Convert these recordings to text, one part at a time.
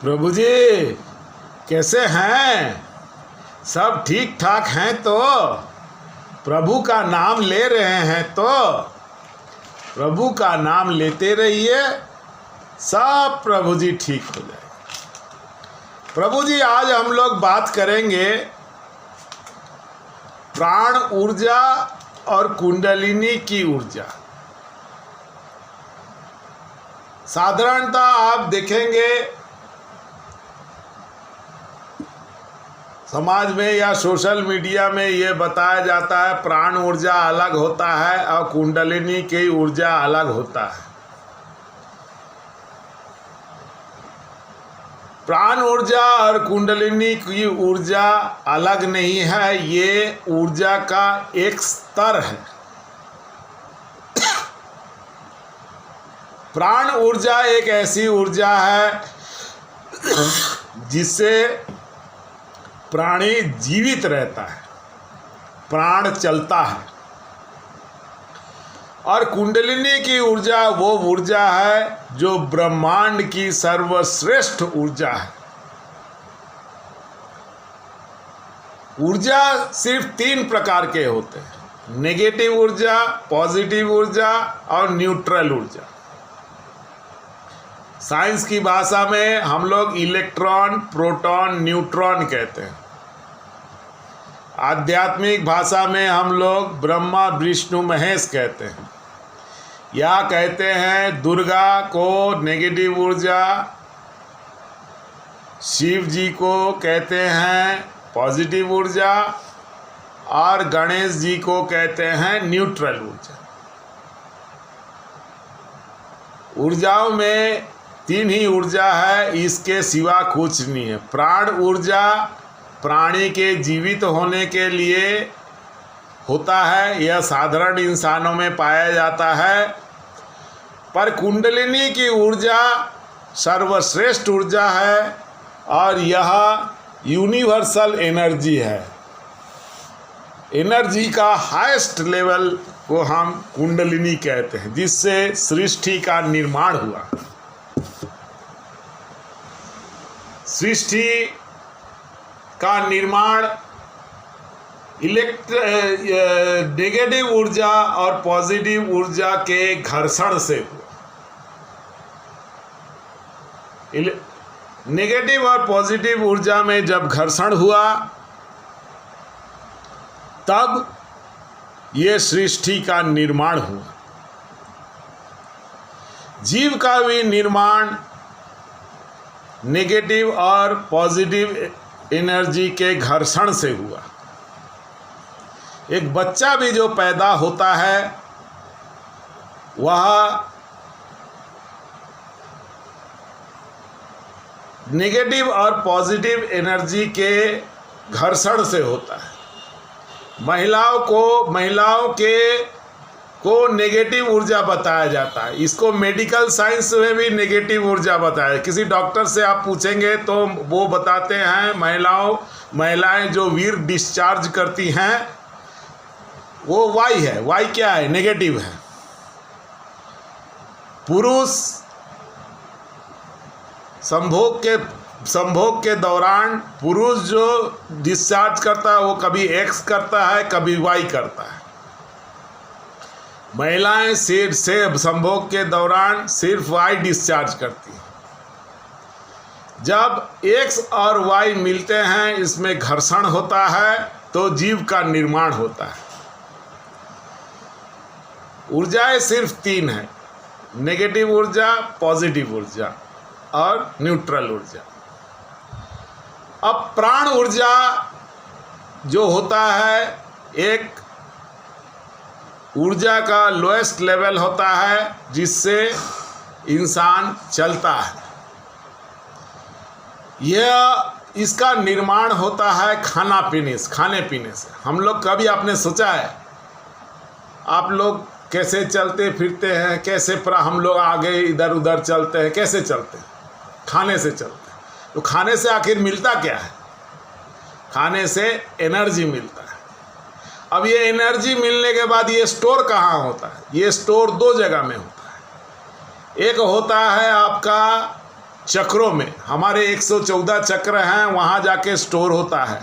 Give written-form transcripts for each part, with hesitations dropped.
प्रभु जी कैसे हैं? सब ठीक ठाक हैं तो? प्रभु का नाम ले रहे हैं तो प्रभु का नाम लेते रहिए, सब प्रभु जी ठीक हो जाए। प्रभु जी आज हम लोग बात करेंगे प्राण ऊर्जा और कुंडलिनी की ऊर्जा। साधारणतः आप देखेंगे समाज में या सोशल मीडिया में ये बताया जाता है प्राण ऊर्जा अलग होता है और कुंडलिनी की ऊर्जा अलग होता है। प्राण ऊर्जा और कुंडलिनी की ऊर्जा अलग नहीं है, ये ऊर्जा का एक स्तर है। प्राण ऊर्जा एक ऐसी ऊर्जा है जिससे प्राणी जीवित रहता है, प्राण चलता है। और कुंडलिनी की ऊर्जा वो ऊर्जा है जो ब्रह्मांड की सर्वश्रेष्ठ ऊर्जा है। ऊर्जा सिर्फ 3 प्रकार के होते हैं: नेगेटिव ऊर्जा, पॉजिटिव ऊर्जा और न्यूट्रल ऊर्जा। साइंस की भाषा में हम लोग इलेक्ट्रॉन, प्रोटॉन, न्यूट्रॉन कहते हैं। आध्यात्मिक भाषा में हम लोग ब्रह्मा, विष्णु, महेश कहते हैं। या कहते हैं दुर्गा को नेगेटिव ऊर्जा, शिव जी को कहते हैं पॉजिटिव ऊर्जा और गणेश जी को कहते हैं न्यूट्रल ऊर्जा। ऊर्जाओं में 3 ही ऊर्जा है, इसके सिवा कुछ नहीं है। प्राण ऊर्जा प्राणी के जीवित होने के लिए होता है, यह साधारण इंसानों में पाया जाता है। पर कुंडलिनी की ऊर्जा सर्वश्रेष्ठ ऊर्जा है और यह यूनिवर्सल एनर्जी है। एनर्जी का हाईएस्ट लेवल को हम कुंडलिनी कहते हैं, जिससे सृष्टि का निर्माण हुआ। सृष्टि का निर्माण नेगेटिव ऊर्जा और पॉजिटिव ऊर्जा के घर्षण से हुआ। नेगेटिव और पॉजिटिव ऊर्जा में जब घर्षण हुआ तब ये सृष्टि का निर्माण हुआ। जीव का भी निर्माण नेगेटिव और पॉजिटिव एनर्जी के घर्षण से हुआ। एक बच्चा भी जो पैदा होता है वह नेगेटिव और पॉजिटिव एनर्जी के घर्षण से होता है। महिलाओं को नेगेटिव ऊर्जा बताया जाता है। इसको मेडिकल साइंस में भी नेगेटिव ऊर्जा बताया। किसी डॉक्टर से आप पूछेंगे तो वो बताते हैं महिलाएं जो वीर्य डिस्चार्ज करती हैं वो वाई है। वाई क्या है? नेगेटिव है। पुरुष संभोग के दौरान पुरुष जो डिस्चार्ज करता है वो कभी एक्स करता है, कभी वाई करता है। महिलाएं सिर से संभोग के दौरान सिर्फ वाई डिस्चार्ज करती हैं। जब एक्स और वाई मिलते हैं, इसमें घर्षण होता है तो जीव का निर्माण होता है। ऊर्जाएं सिर्फ 3 हैं: नेगेटिव ऊर्जा, पॉजिटिव ऊर्जा और न्यूट्रल ऊर्जा। अब प्राण ऊर्जा जो होता है एक ऊर्जा का लोएस्ट लेवल होता है जिससे इंसान चलता है। यह इसका निर्माण होता है खाने पीने से। हम लोग कभी आपने सोचा है आप लोग कैसे चलते फिरते हैं, कैसे हम लोग आगे इधर उधर चलते हैं, कैसे चलते हैं? खाने से चलते हैं। तो खाने से आखिर मिलता क्या है? खाने से एनर्जी मिलता है। अब ये एनर्जी मिलने के बाद ये स्टोर कहाँ होता है? ये स्टोर 2 जगह में होता है। एक होता है आपका चक्रों में, हमारे 114 चक्र हैं, वहाँ जाके स्टोर होता है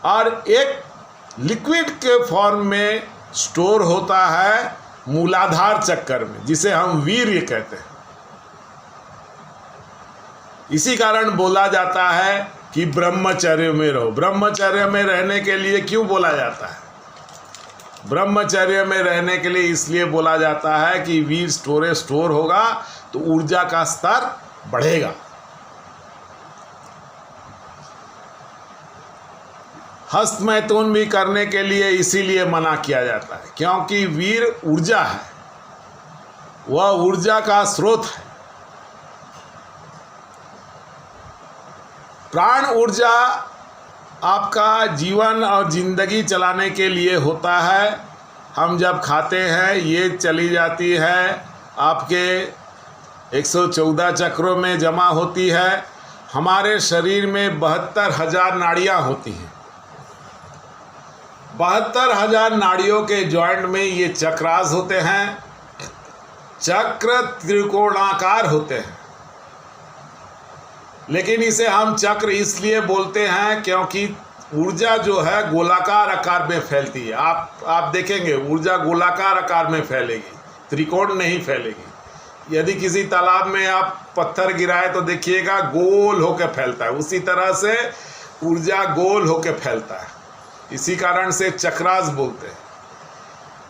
और एक लिक्विड के फॉर्म में स्टोर होता है मूलाधार चक्र में, जिसे हम वीर्य कहते हैं। इसी कारण बोला जाता है कि ब्रह्मचर्य में रहो। ब्रह्मचर्य में रहने के लिए क्यों बोला जाता है? ब्रह्मचर्य में रहने के लिए इसलिए बोला जाता है कि वीर स्टोर होगा तो ऊर्जा का स्तर बढ़ेगा। हस्त मैथुन भी करने के लिए इसीलिए मना किया जाता है, क्योंकि वीर ऊर्जा है, वह ऊर्जा का स्रोत है। प्राण ऊर्जा आपका जीवन और जिंदगी चलाने के लिए होता है। हम जब खाते हैं ये चली जाती है, आपके 114 चक्रों में जमा होती है। हमारे शरीर में 72,000 नाड़ियाँ होती हैं। 72,000 नाड़ियों के जॉइंट में ये चक्रास होते हैं। चक्र त्रिकोणाकार होते हैं, लेकिन इसे हम चक्र इसलिए बोलते हैं क्योंकि ऊर्जा जो है गोलाकार आकार में फैलती है। आप देखेंगे ऊर्जा गोलाकार आकार में फैलेगी, त्रिकोण नहीं फैलेगी। यदि किसी तालाब में आप पत्थर गिराए तो देखिएगा गोल होकर फैलता है, उसी तरह से ऊर्जा गोल होकर फैलता है। इसी कारण से चक्रास बोलते हैं।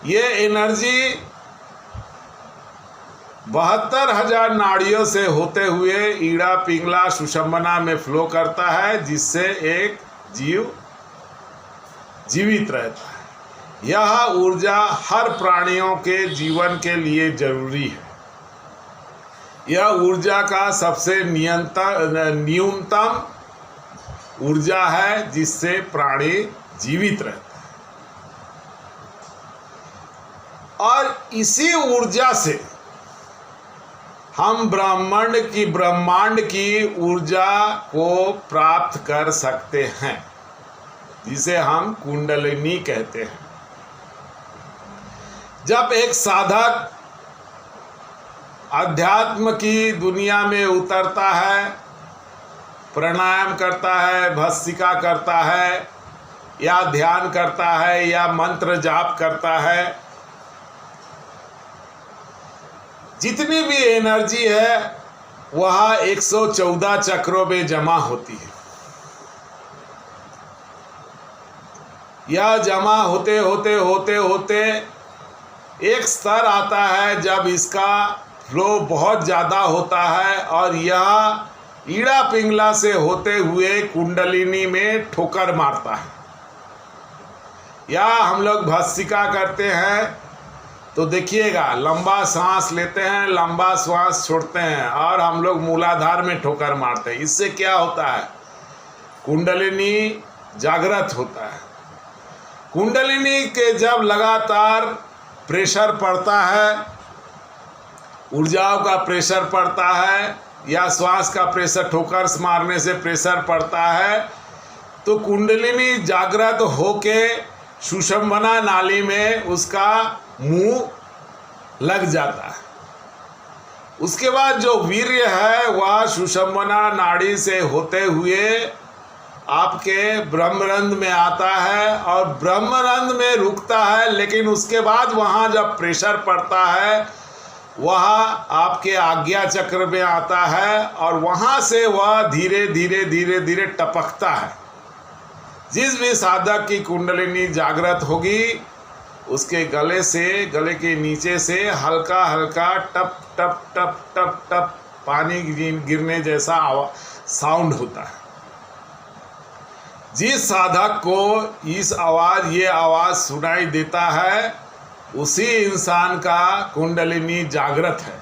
ये एनर्जी 72,000 नाड़ियों से होते हुए ईड़ा पिंगला सुषुम्ना में फ्लो करता है, जिससे एक जीव जीवित रहता है। यह ऊर्जा हर प्राणियों के जीवन के लिए जरूरी है। यह ऊर्जा का सबसे न्यूनतम ऊर्जा है जिससे प्राणी जीवित रहता है। और इसी ऊर्जा से हम ब्रह्मांड की ऊर्जा को प्राप्त कर सकते हैं, जिसे हम कुंडलिनी कहते हैं। जब एक साधक अध्यात्म की दुनिया में उतरता है, प्राणायाम करता है, भस्त्रिका करता है, या ध्यान करता है, या मंत्र जाप करता है, जितनी भी एनर्जी है वह 114 चक्रों में जमा होती है। यह जमा होते होते होते होते एक स्तर आता है जब इसका फ्लो बहुत ज़्यादा होता है और यह ईड़ा पिंगला से होते हुए कुंडलिनी में ठोकर मारता है। या हम लोग भस्त्रिका करते हैं तो देखिएगा लंबा सांस लेते हैं, लंबा श्वास छोड़ते हैं और हम लोग मूलाधार में ठोकर मारते हैं। इससे क्या होता है? कुंडलिनी जागृत होता है। कुंडलिनी के जब लगातार प्रेशर पड़ता है, ऊर्जाओं का प्रेशर पड़ता है या श्वास का प्रेशर ठोकर मारने से प्रेशर पड़ता है, तो कुंडलिनी जागृत होके सुषुम्ना नाली में उसका मुंह लग जाता है। उसके बाद जो वीर्य है वह सुषुम्ना नाड़ी से होते हुए आपके ब्रह्मरंध्र में आता है और ब्रह्मरंध्र में रुकता है, लेकिन उसके बाद वहाँ जब प्रेशर पड़ता है वह आपके आज्ञा चक्र में आता है और वहाँ से वह धीरे धीरे धीरे धीरे टपकता है। जिस भी साधक की कुंडलिनी जागृत होगी उसके गले के नीचे से हल्का हल्का टप टप टप टप टप पानी गिरने जैसा साउंड होता है। जिस साधक को ये आवाज़ सुनाई देता है उसी इंसान का कुंडलिनी जागृत है।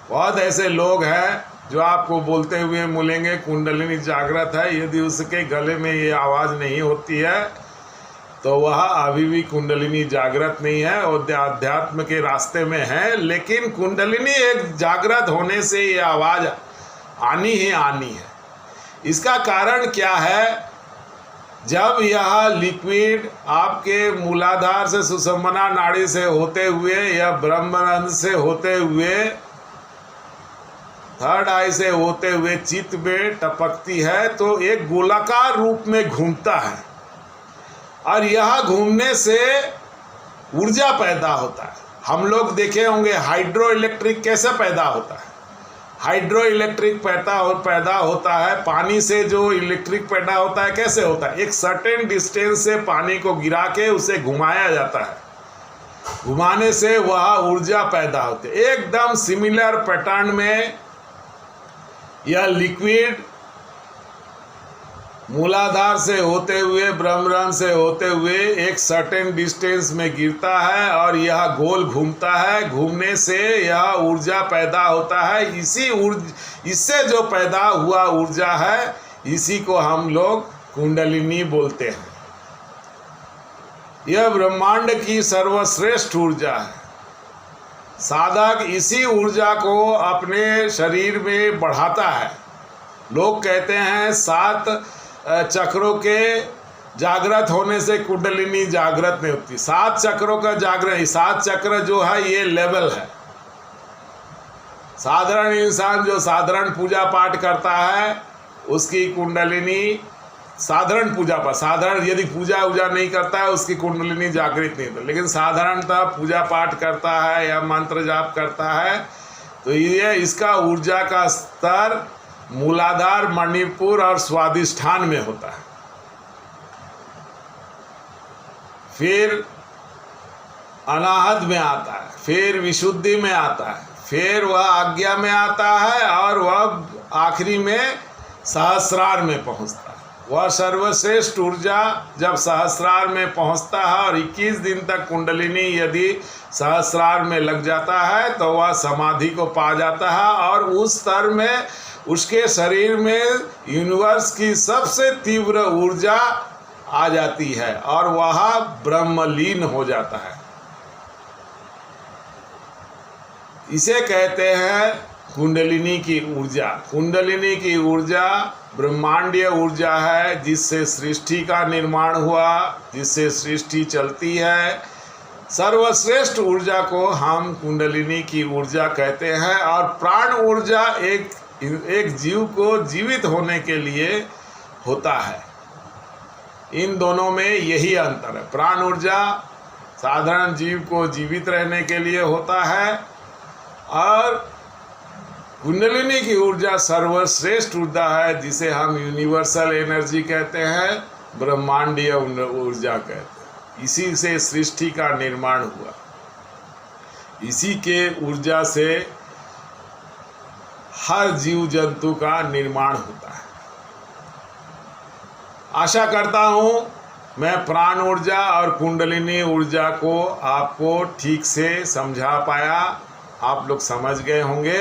बहुत ऐसे लोग हैं जो आपको बोलते हुए मिलेंगे कुंडलिनी जागृत है, यदि उसके गले में ये आवाज़ नहीं होती है तो वह अभी भी कुंडलिनी जागृत नहीं है और अध्यात्म के रास्ते में है। लेकिन कुंडलिनी एक जागृत होने से ये आवाज़ आनी ही आनी है। इसका कारण क्या है? जब यह लिक्विड आपके मूलाधार से सुषुम्ना नाड़ी से होते हुए या ब्रह्मरंध्र से होते हुए थर्ड आई से होते हुए चित्त में टपकती है तो एक गोलाकार रूप में घूमता है, और यह घूमने से ऊर्जा पैदा होता है। हम लोग देखे होंगे हाइड्रो इलेक्ट्रिक कैसे पैदा होता है। हाइड्रो इलेक्ट्रिक पैदा होता है पानी से। जो इलेक्ट्रिक पैदा होता है कैसे होता है, एक सर्टेन डिस्टेंस से पानी को गिरा के उसे घुमाया जाता है, घुमाने से वह ऊर्जा पैदा होती है। एकदम सिमिलर पैटर्न में यह लिक्विड मूलाधार से होते हुए ब्रह्मरंध्र से होते हुए एक सर्टेन डिस्टेंस में गिरता है और यह गोल घूमता है। घूमने से यह ऊर्जा पैदा होता है। इससे जो पैदा हुआ ऊर्जा है, इसी को हम लोग कुंडलिनी बोलते हैं। यह ब्रह्मांड की सर्वश्रेष्ठ ऊर्जा है। साधक इसी ऊर्जा को अपने शरीर में बढ़ाता है। लोग कहते हैं 7 चक्रों के जागृत होने से कुंडलिनी जागृत नहीं होती। 7 चक्रों का जागरण, 7 चक्र जो है ये लेवल है। साधारण इंसान जो साधारण पूजा पाठ करता है उसकी कुंडलिनी साधारण पूजा पाठ, साधारण यदि पूजा वूजा नहीं करता है उसकी कुंडलिनी जागृत नहीं होती। लेकिन साधारणतः पूजा पाठ करता है या मंत्र जाप करता है तो ये इसका ऊर्जा का स्तर मूलाधार, मणिपुर और स्वादिष्ठान में होता है। फिर अनाहत में आता है, फिर विशुद्धि में आता है, फिर वह आज्ञा में आता है और वह आखिरी में सहस्रार में पहुंचता है। वह सर्वश्रेष्ठ ऊर्जा जब सहस्रार में पहुंचता है और 21 दिन तक कुंडलिनी यदि सहस्रार में लग जाता है तो वह समाधि को पा जाता है और उस स्तर में उसके शरीर में यूनिवर्स की सबसे तीव्र ऊर्जा आ जाती है और वह ब्रह्मलीन हो जाता है। इसे कहते हैं कुंडलिनी की ऊर्जा। कुंडलिनी की ऊर्जा ब्रह्मांडीय ऊर्जा है जिससे सृष्टि का निर्माण हुआ, जिससे सृष्टि चलती है। सर्वश्रेष्ठ ऊर्जा को हम कुंडलिनी की ऊर्जा कहते हैं। और प्राण ऊर्जा एक जीव को जीवित होने के लिए होता है। इन दोनों में यही अंतर है। प्राण ऊर्जा साधारण जीव को जीवित रहने के लिए होता है और कुंडलिनी की ऊर्जा सर्वश्रेष्ठ ऊर्जा है जिसे हम यूनिवर्सल एनर्जी कहते हैं, ब्रह्मांडीय ऊर्जा कहते हैं। इसी से सृष्टि का निर्माण हुआ, इसी के ऊर्जा से हर जीव जंतु का निर्माण होता है। आशा करता हूँ मैं प्राण ऊर्जा और कुंडलिनी ऊर्जा को आपको ठीक से समझा पाया। आप लोग समझ गए होंगे।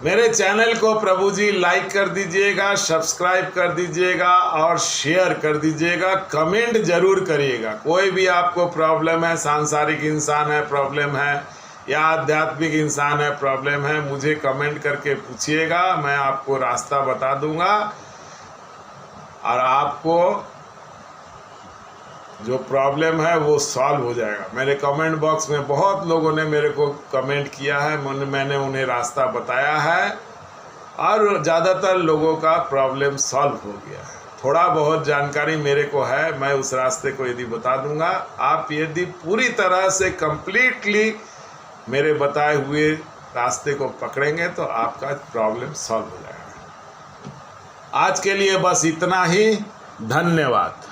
मेरे चैनल को प्रभु जी लाइक कर दीजिएगा, सब्सक्राइब कर दीजिएगा और शेयर कर दीजिएगा। कमेंट जरूर करिएगा। कोई भी आपको प्रॉब्लम है, सांसारिक इंसान है प्रॉब्लम है या आध्यात्मिक इंसान है प्रॉब्लम है, मुझे कमेंट करके पूछिएगा, मैं आपको रास्ता बता दूंगा और आपको जो प्रॉब्लम है वो सॉल्व हो जाएगा। मेरे कमेंट बॉक्स में बहुत लोगों ने मेरे को कमेंट किया है, मैंने उन्हें रास्ता बताया है और ज़्यादातर लोगों का प्रॉब्लम सॉल्व हो गया है। थोड़ा बहुत जानकारी मेरे को है, मैं उस रास्ते को यदि बता दूंगा। आप यदि पूरी तरह से कंप्लीटली मेरे बताए हुए रास्ते को पकड़ेंगे तो आपका प्रॉब्लम सॉल्व हो जाएगा। आज के लिए बस इतना ही। धन्यवाद।